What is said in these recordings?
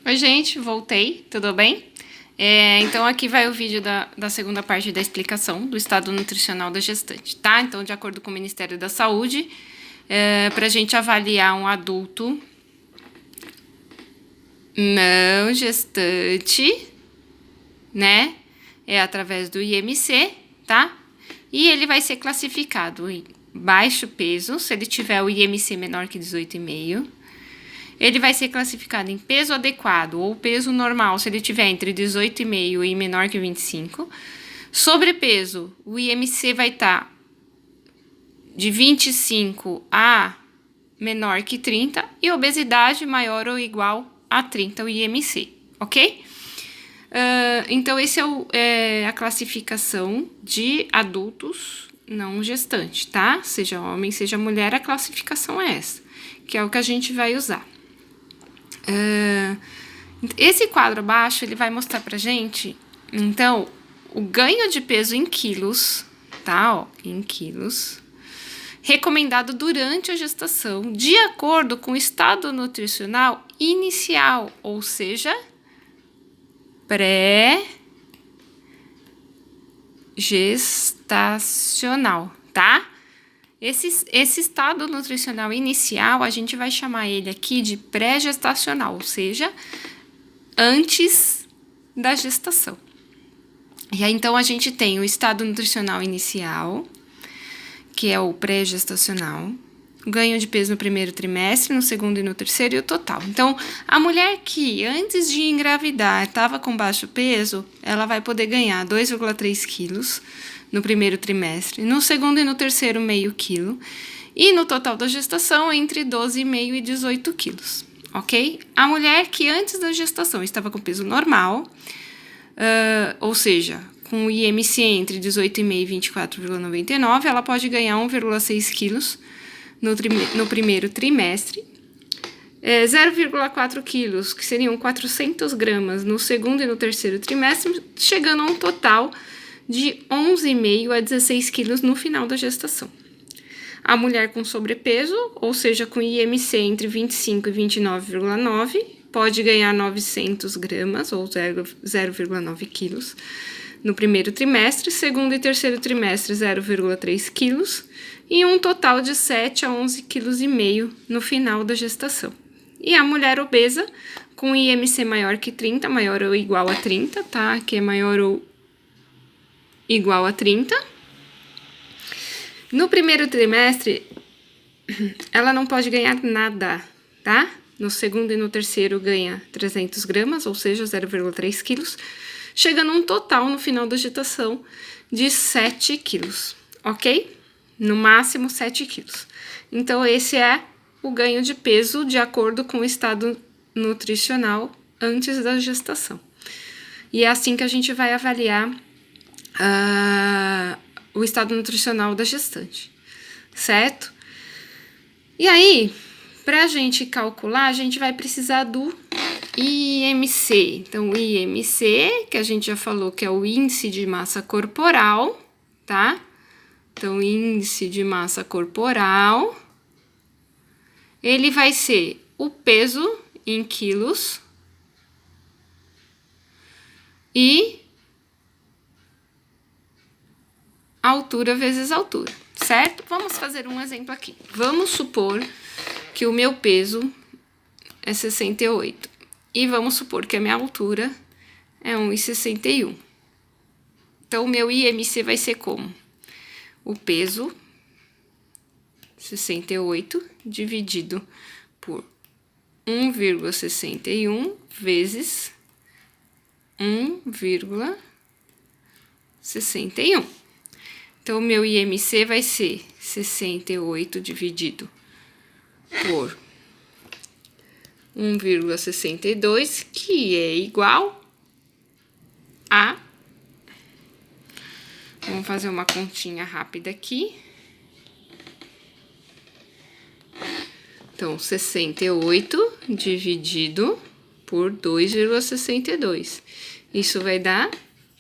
Oi, gente, voltei, tudo bem? Então, aqui vai o vídeo da segunda parte da explicação do estado nutricional da gestante, tá? Então, de acordo com o Ministério da Saúde, para a gente avaliar um adulto não gestante, né? É através do IMC, tá? E ele vai ser classificado em baixo peso, se ele tiver o IMC menor que 18,5. Ele vai ser classificado em peso adequado ou peso normal, se ele tiver entre 18,5 e menor que 25. Sobrepeso, o IMC vai estar de 25 a menor que 30 e obesidade maior ou igual a 30 o IMC, ok? Então, esse é a classificação de adultos não gestantes, tá? Seja homem, seja mulher, a classificação é essa, que é o que a gente vai usar. Esse quadro abaixo, ele vai mostrar pra gente, então, o ganho de peso em quilos, tá? Ó, em quilos, recomendado durante a gestação, de acordo com o estado nutricional inicial, ou seja, pré-gestacional, tá? Esse estado nutricional inicial, a gente vai chamar ele aqui de pré-gestacional, ou seja, antes da gestação. E aí, então, a gente tem o estado nutricional inicial, que é o pré-gestacional, ganho de peso no primeiro trimestre, no segundo e no terceiro, e o total. Então, a mulher que antes de engravidar estava com baixo peso, ela vai poder ganhar 2,3 quilos no primeiro trimestre, no segundo e no terceiro, meio quilo, e no total da gestação, entre 12,5 e 18 quilos, ok? A mulher que antes da gestação estava com peso normal, ou seja, com o IMC entre 18,5 e 24,99, ela pode ganhar 1,6 quilos no primeiro trimestre, 0,4 quilos, que seriam 400 gramas no segundo e no terceiro trimestre, chegando a um total de 11,5 a 16 quilos no final da gestação. A mulher com sobrepeso, ou seja, com IMC entre 25 e 29,9, pode ganhar 900 gramas, ou 0,9 quilos, no primeiro trimestre, segundo e terceiro trimestre, 0,3 quilos, e um total de 7 a 11,5 quilos no final da gestação. E a mulher obesa, com IMC maior que 30, maior ou igual a 30, tá? Que é maior ou igual a 30. No primeiro trimestre, ela não pode ganhar nada, tá? No segundo e no terceiro ganha 300 gramas, ou seja, 0,3 quilos, chegando a um total no final da gestação de 7 quilos, ok? No máximo 7 quilos. Então, esse é o ganho de peso de acordo com o estado nutricional antes da gestação. E é assim que a gente vai avaliar o estado nutricional da gestante, certo? E aí, pra gente calcular, a gente vai precisar do IMC. Então, o IMC, que a gente já falou que é o índice de massa corporal, tá? Então, índice de massa corporal, ele vai ser o peso em quilos e altura vezes altura, certo? Vamos fazer um exemplo aqui. Vamos supor que o meu peso é 68 e vamos supor que a minha altura é 1,61. Então, o meu IMC vai ser como? O peso, 68, dividido por 1,61 vezes 1,61. Então, o meu IMC vai ser 68 dividido por 1,62, que é igual a... Vamos fazer uma continha rápida aqui. Então, 68 dividido por 2,62. Isso vai dar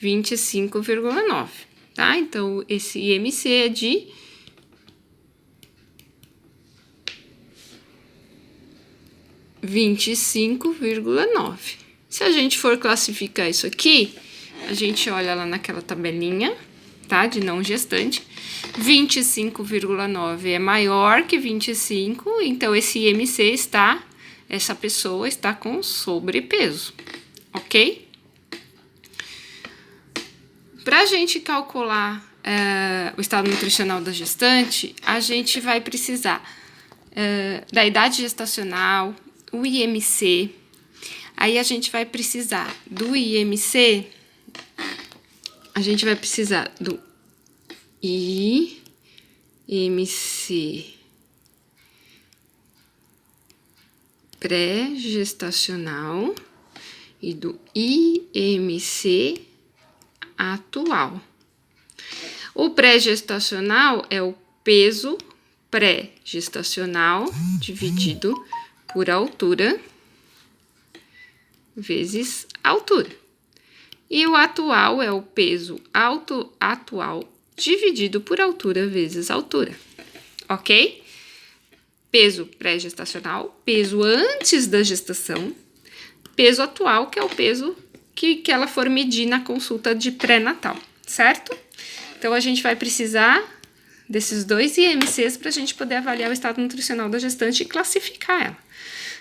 25,9, tá? Então, esse IMC é de 25,9. 25,9. Se a gente for classificar isso aqui, a gente olha lá naquela tabelinha, tá? De não gestante. 25,9 é maior que 25, então esse IMC está, essa pessoa está com sobrepeso, ok? Para a gente calcular o estado nutricional da gestante, a gente vai precisar da idade gestacional, o IMC. Aí a gente vai precisar do IMC, a gente vai precisar do IMC pré-gestacional e do IMC atual. O pré-gestacional é o peso pré-gestacional dividido por altura vezes altura. E o atual é o peso atual dividido por altura vezes altura, ok? Peso pré-gestacional, peso antes da gestação, peso atual, que é o peso que ela for medir na consulta de pré-natal, certo? Então, a gente vai precisar desses dois IMCs para a gente poder avaliar o estado nutricional da gestante e classificar ela,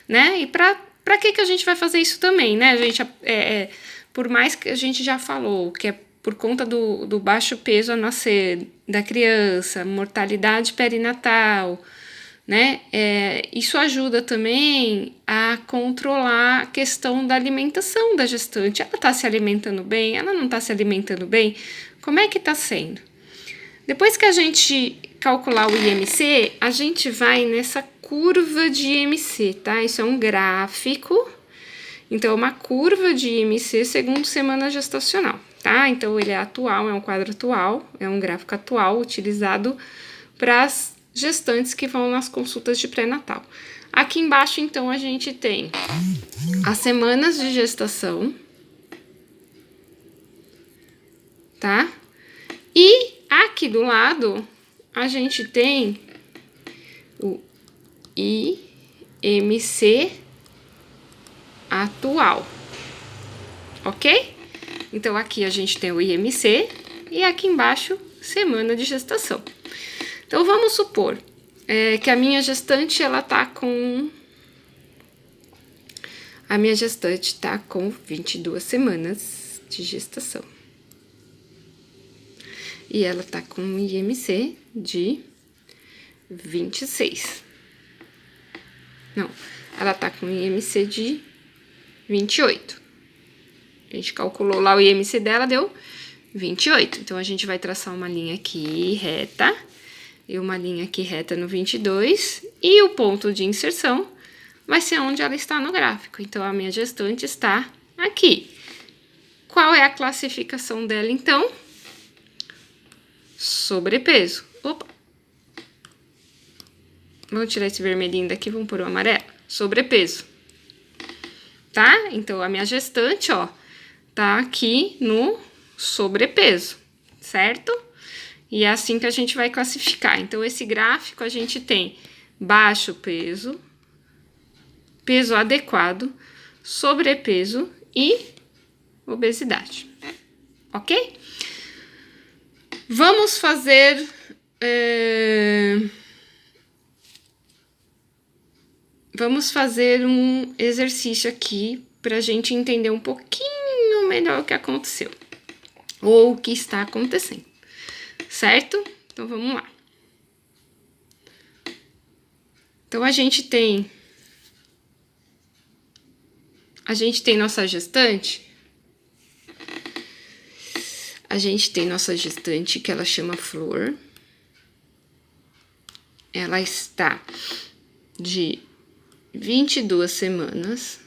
né? E para que a gente vai fazer isso também, né? A gente, por mais que a gente já falou, que é por conta do baixo peso a nascer da criança, mortalidade perinatal, né? Isso ajuda também a controlar a questão da alimentação da gestante. Ela está se alimentando bem? Ela não está se alimentando bem? Como é que está sendo? Depois que a gente calcular o IMC, a gente vai nessa curva de IMC, tá? Isso é um gráfico. Então, é uma curva de IMC segundo semana gestacional, tá? Então, ele é atual, é um quadro atual, é um gráfico atual utilizado para as gestantes que vão nas consultas de pré-natal. Aqui embaixo, então, a gente tem as semanas de gestação, tá? E aqui do lado, a gente tem o IMC atual, ok? Então, aqui a gente tem o IMC e aqui embaixo, semana de gestação. Então, vamos supor que a minha gestante, ela tá com... A minha gestante tá com 22 semanas de gestação. E ela tá com um IMC de 26. Não, ela tá com um IMC de 28. A gente calculou lá o IMC dela, deu 28. Então, a gente vai traçar uma linha aqui reta e uma linha aqui reta no 22. E o ponto de inserção vai ser onde ela está no gráfico. Então, a minha gestante está aqui. Qual é a classificação dela, então? Sobrepeso. Opa! Vamos tirar esse vermelhinho daqui, vamos pôr o amarelo. Sobrepeso. Tá? Então, a minha gestante, ó, tá aqui no sobrepeso, certo? E é assim que a gente vai classificar. Então, esse gráfico a gente tem baixo peso, peso adequado, sobrepeso e obesidade, ok? Vamos fazer um exercício aqui para a gente entender um pouquinho melhor o que aconteceu ou o que está acontecendo, certo? Então, vamos lá. Então, a gente tem nossa gestante. A gente tem nossa gestante, que ela chama Flor. Ela está de 22 semanas.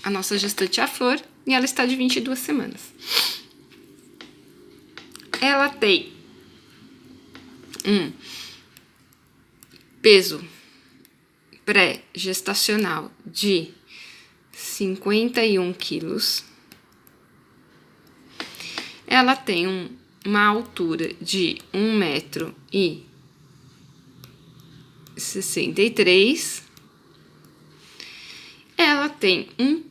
A nossa gestante é a Flor e ela está de 22 semanas. Ela tem um peso pré-gestacional de 51 quilos. Ela tem uma altura de 1,60 m 1,63. Ela tem um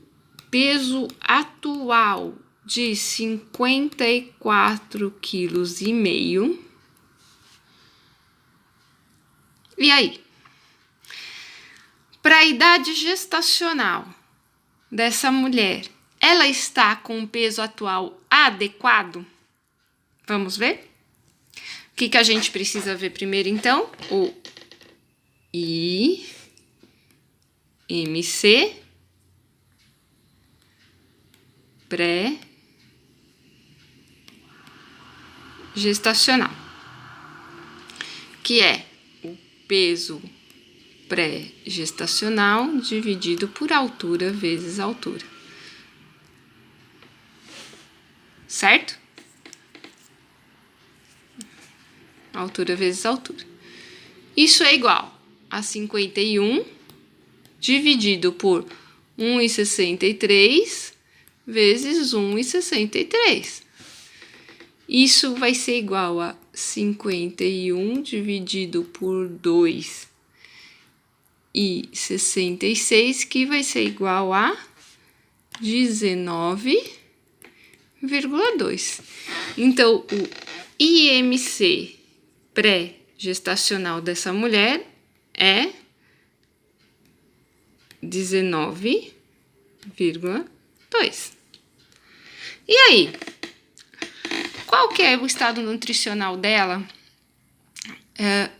peso atual de 54,5 quilos. E aí? Para a idade gestacional dessa mulher, ela está com o peso atual adequado? Vamos ver? O que a gente precisa ver primeiro, então? O IMC pré-gestacional, que é o peso pré-gestacional dividido por altura vezes altura. Certo? Altura vezes altura. Isso é igual a 51 dividido por 1,63 vezes 1,63. Isso vai ser igual a 51 dividido por 2,66, que vai ser igual a 19,2. Então, o IMC pré-gestacional dessa mulher é 19,2. E aí? Qual que é o estado nutricional dela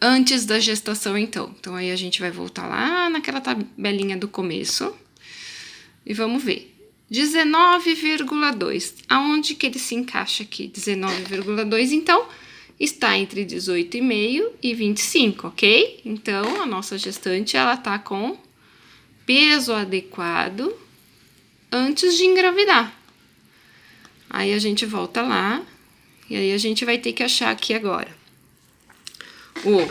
antes da gestação, então? Então, aí a gente vai voltar lá naquela tabelinha do começo e vamos ver. 19,2. Aonde que ele se encaixa aqui? 19,2, então, está entre 18,5 e 25, ok? Então, a nossa gestante, ela tá com peso adequado antes de engravidar. Aí a gente volta lá e aí a gente vai ter que achar aqui agora o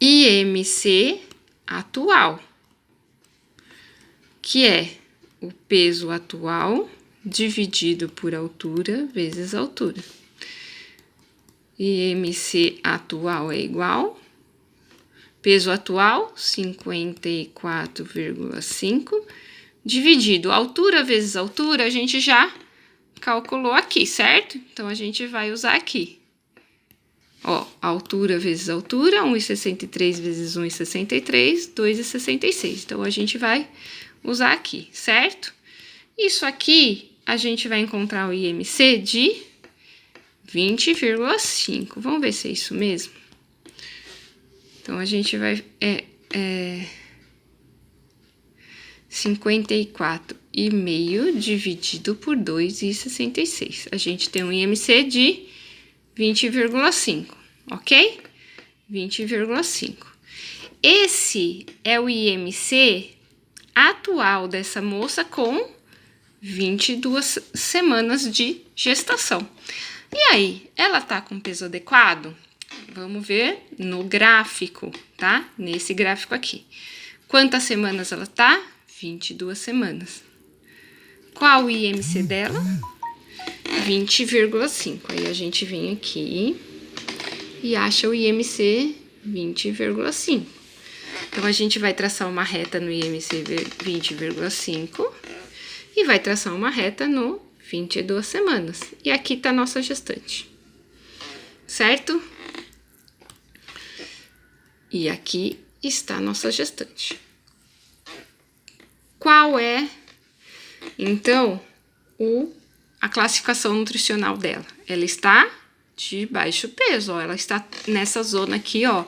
IMC atual, que é o peso atual dividido por altura vezes altura. IMC atual é igual, peso atual, 54,5, dividido altura vezes altura, a gente já calculou aqui, certo? Então, a gente vai usar aqui. Ó, altura vezes altura, 1,63 vezes 1,63, 2,66. Então, a gente vai usar aqui, certo? Isso aqui, a gente vai encontrar o IMC de 20,5. Vamos ver se é isso mesmo? Então, a gente vai... 54,5 dividido por 2,66. A gente tem um IMC de 20,5, ok? 20,5. Esse é o IMC atual dessa moça com 22 semanas de gestação. E aí, ela tá com peso adequado? Vamos ver no gráfico, tá? Nesse gráfico aqui. Quantas semanas ela tá? 22 semanas. Qual o IMC dela? 20,5. Aí a gente vem aqui e acha o IMC 20,5. Então, a gente vai traçar uma reta no IMC 20,5 e vai traçar uma reta no 22 semanas. E aqui tá a nossa gestante. Certo? E aqui está a nossa gestante. Qual é, então, a classificação nutricional dela? Ela está de baixo peso, ó, ela está nessa zona aqui, ó,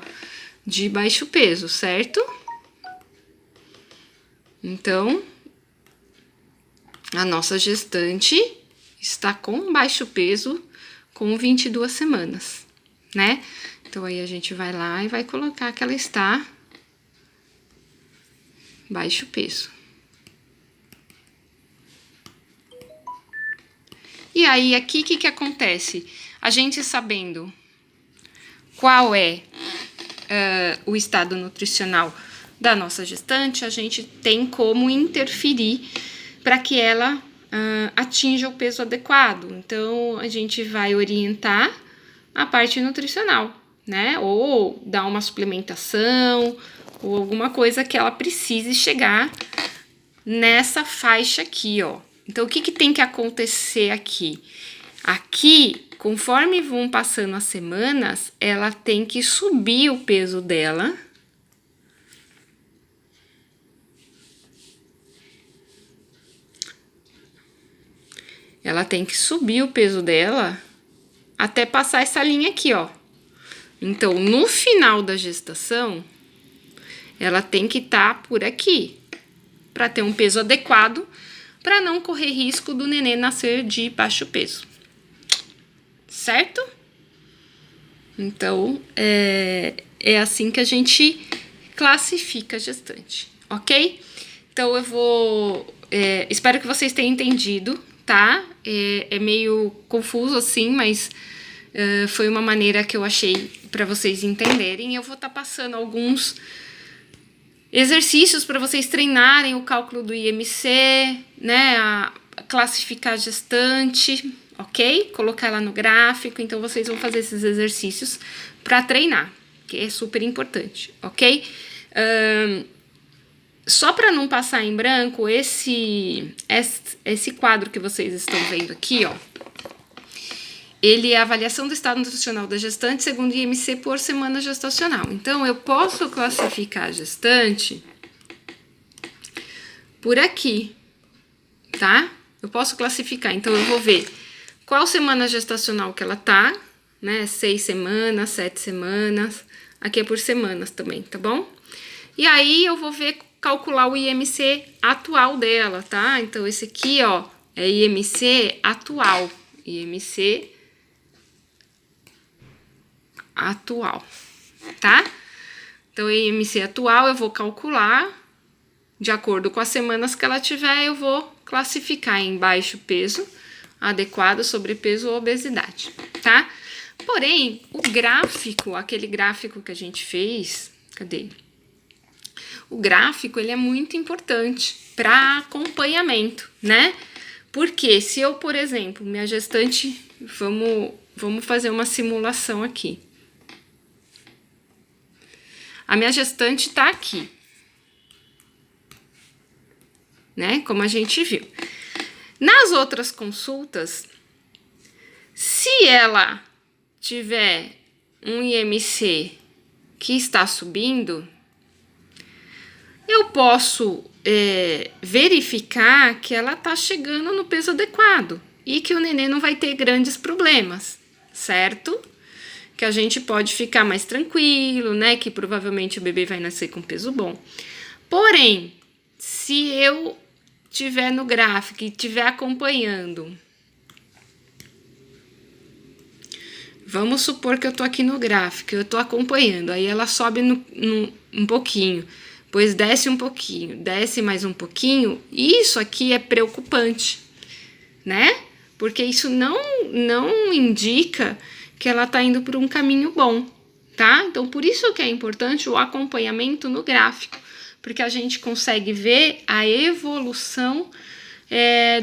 de baixo peso, certo? Então, a nossa gestante está com baixo peso com 22 semanas, né? Então, aí a gente vai lá e vai colocar que ela está baixo peso. E aí, aqui, o que acontece? A gente sabendo qual é o estado nutricional da nossa gestante, a gente tem como interferir para que ela atinja o peso adequado. Então, a gente vai orientar a parte nutricional, né? Ou dar uma suplementação, ou alguma coisa que ela precise chegar nessa faixa aqui, ó. Então, o que que tem que acontecer aqui? Aqui, conforme vão passando as semanas, ela tem que subir o peso dela. Ela tem que subir o peso dela até passar essa linha aqui, ó. Então, no final da gestação, ela tem que estar por aqui, para ter um peso adequado, para não correr risco do nenê nascer de baixo peso. Certo? Então, é assim que a gente classifica a gestante, ok? Então, eu vou... espero que vocês tenham entendido, tá? É meio confuso assim, mas foi uma maneira que eu achei para vocês entenderem. Eu vou estar passando alguns exercícios para vocês treinarem o cálculo do IMC, né? A classificar a gestante, ok? Colocar ela no gráfico. Então, vocês vão fazer esses exercícios para treinar, que é super importante, ok? Só para não passar em branco, esse quadro que vocês estão vendo aqui, ó, ele é a avaliação do estado nutricional da gestante segundo o IMC por semana gestacional. Então, eu posso classificar a gestante por aqui, tá? Eu posso classificar, então eu vou ver qual semana gestacional que ela tá, né? 6 semanas, 7 semanas, aqui é por semanas também, tá bom? E aí, eu vou ver, calcular o IMC atual dela, tá? Então, esse aqui, ó, é IMC atual. IMC atual, tá? Então, IMC atual eu vou calcular, de acordo com as semanas que ela tiver, eu vou classificar em baixo peso, adequado, sobrepeso ou obesidade, tá? Porém, o gráfico, aquele gráfico que a gente fez, cadê? O gráfico, ele é muito importante para acompanhamento, né? Porque se eu, por exemplo, minha gestante, vamos fazer uma simulação aqui. A minha gestante tá aqui, né? Como a gente viu. Nas outras consultas, se ela tiver um IMC que está subindo, eu posso verificar que ela tá chegando no peso adequado e que o neném não vai ter grandes problemas, certo? Que a gente pode ficar mais tranquilo, né? Que provavelmente o bebê vai nascer com peso bom. Porém, se eu tiver no gráfico e estiver acompanhando, vamos supor que eu tô aqui no gráfico, eu tô acompanhando, aí ela sobe um pouquinho, depois desce um pouquinho, desce mais um pouquinho, isso aqui é preocupante, né? Porque isso não indica que ela tá indo por um caminho bom, tá? Então, por isso que é importante o acompanhamento no gráfico, porque a gente consegue ver a evolução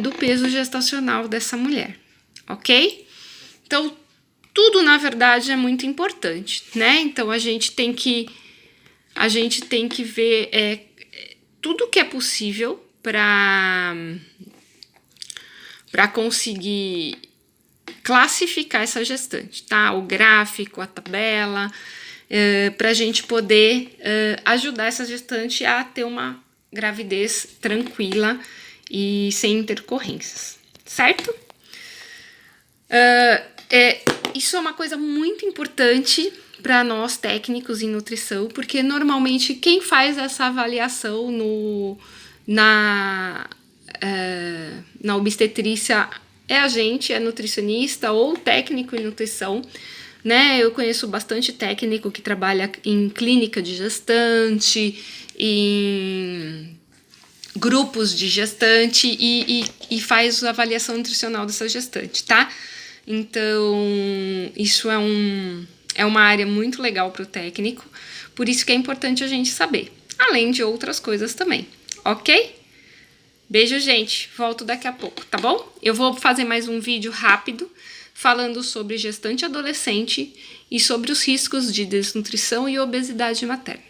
do peso gestacional dessa mulher, ok? Então, tudo, na verdade, é muito importante, né? Então, a gente tem que ver tudo que é possível para conseguir classificar essa gestante, tá? O gráfico, a tabela, para a gente poder ajudar essa gestante a ter uma gravidez tranquila e sem intercorrências, certo? Isso é uma coisa muito importante para nós técnicos em nutrição, porque normalmente quem faz essa avaliação na obstetrícia é a gente, é nutricionista ou técnico em nutrição, né? Eu conheço bastante técnico que trabalha em clínica de gestante, em grupos de gestante e faz a avaliação nutricional dessa gestante, tá? Então, isso é uma área muito legal para o técnico, por isso que é importante a gente saber, além de outras coisas também, ok? Beijo, gente. Volto daqui a pouco, tá bom? Eu vou fazer mais um vídeo rápido falando sobre gestante adolescente e sobre os riscos de desnutrição e obesidade materna.